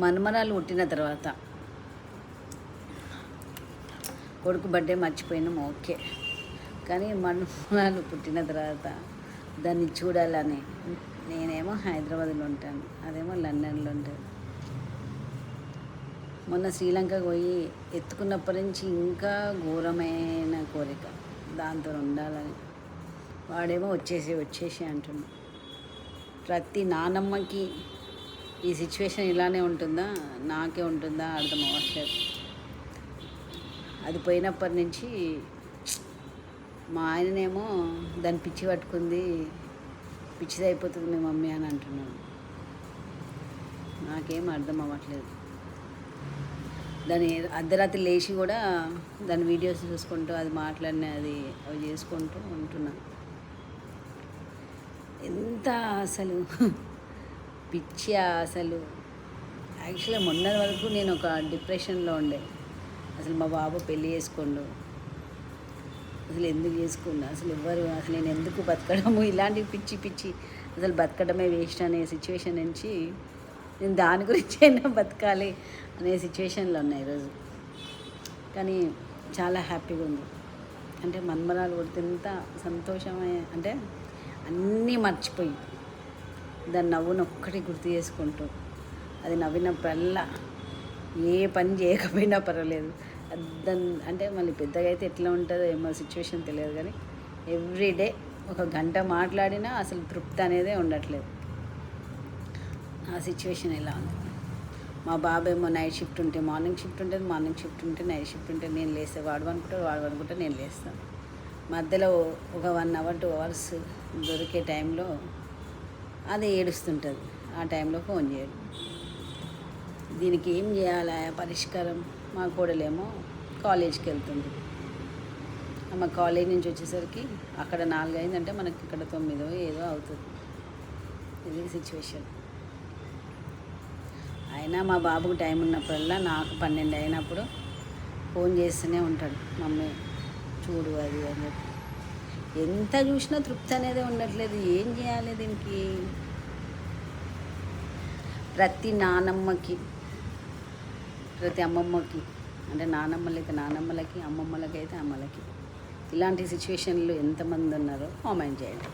మనమరాలు పుట్టిన తర్వాత కొడుకు బర్త్డే మర్చిపోయినాం, ఓకే. కానీ మనమరాలు పుట్టిన తర్వాత దాన్ని చూడాలని, నేనేమో హైదరాబాద్లో ఉంటాను, అదేమో లండన్లో ఉంటుంది. మొన్న శ్రీలంకకు పోయి ఎత్తుకున్నప్పటి నుంచి ఇంకా ఘోరమైన కోరిక దాంతో ఉండాలని. వాడేమో వచ్చేసి అంటున్నాడు. ప్రతి నానమ్మకి ఈ సిచ్యువేషన్ ఇలానే ఉంటుందా, నాకే ఉంటుందా అర్థం అవ్వట్లేదు. అది పోయినప్పటి నుంచి మా ఆయననేమో దాన్ని పిచ్చి పట్టుకుంది, పిచ్చిది అయిపోతుంది మీ మమ్మీ అని అంటున్నాడు. నాకేం అర్థం అవ్వట్లేదు. దాని అర్ధరాత్రి లేచి కూడా దాని వీడియోస్ చూసుకుంటూ అది అవి చేసుకుంటూ ఉంటున్నాను. ఎంత అసలు పిచ్చి అసలు. యాక్చువల్గా మొన్నటి వరకు నేను ఒక డిప్రెషన్లో ఉండే. అసలు మా బాబు పెళ్ళి చేసుకోండు, అసలు ఎందుకు చేసుకున్నా, అసలు నేను ఎందుకు బతకడము, ఇలాంటి పిచ్చి అసలు బతకడమే వేస్ట్ అనే సిచ్యువేషన్ నుంచి నేను దాని గురించి అయినా బతకాలి అనే సిచ్యువేషన్లో ఉన్నాయి ఈరోజు. కానీ చాలా హ్యాపీగా ఉంది. అంటే మన్మరాలు కొడితేంత సంతోషమే, అంటే అన్నీ మర్చిపోయి దాన్ని నవ్వును ఒక్కటి గుర్తు చేసుకుంటూ, అది నవ్వినప్పుడల్లా ఏ పని చేయకపోయినా పర్వాలేదు, దాన్ని అంటే మళ్ళీ పెద్దగా అయితే ఎట్లా ఉంటుందో ఏమో సిచ్యువేషన్ తెలియదు. కానీ ఎవ్రీడే ఒక గంట మాట్లాడినా అసలు తృప్తి అనేదే ఉండట్లేదు. ఆ సిచ్యువేషన్ ఎలా ఉంది. మా బాబు ఏమో నైట్ షిఫ్ట్ ఉంటే మార్నింగ్ షిఫ్ట్ ఉంటుంది, మార్నింగ్ షిఫ్ట్ ఉంటే నైట్ షిఫ్ట్ ఉంటే నేను లేస్తే వాడు అనుకుంటే నేను లేస్తాను. మధ్యలో ఒక 1 hour 2 hours దొరికే టైంలో అది ఏడుస్తుంటుంది. ఆ టైంలో ఫోన్ చేయడు. దీనికి ఏం చేయాలా పరిష్కారం? మా కోడలేమో కాలేజ్కి వెళ్తుంది. మా కాలేజ్ నుంచి వచ్చేసరికి అక్కడ 4 అయిందంటే మనకి ఇక్కడ 9 ఏదో అవుతుంది. ఇది సిచ్యువేషన్. అయినా మా బాబుకు టైం ఉన్నప్పుడల్లా నాకు 12 అయినప్పుడు ఫోన్ చేస్తూనే ఉంటాడు, మమ్మీ చూడు అది అని చెప్పి. ఎంత చూసినా తృప్తి అనేది ఉండట్లేదు. ఏం చేయాలి దీనికి? ప్రతి నానమ్మకి, ప్రతి అమ్మమ్మకి, అంటే నానమ్మలకి, అమ్మమ్మలకి అయితే అమ్మలకి ఇలాంటి సిచ్యువేషన్లు ఎంతమంది ఉన్నారో కామెంట్ చేయండి.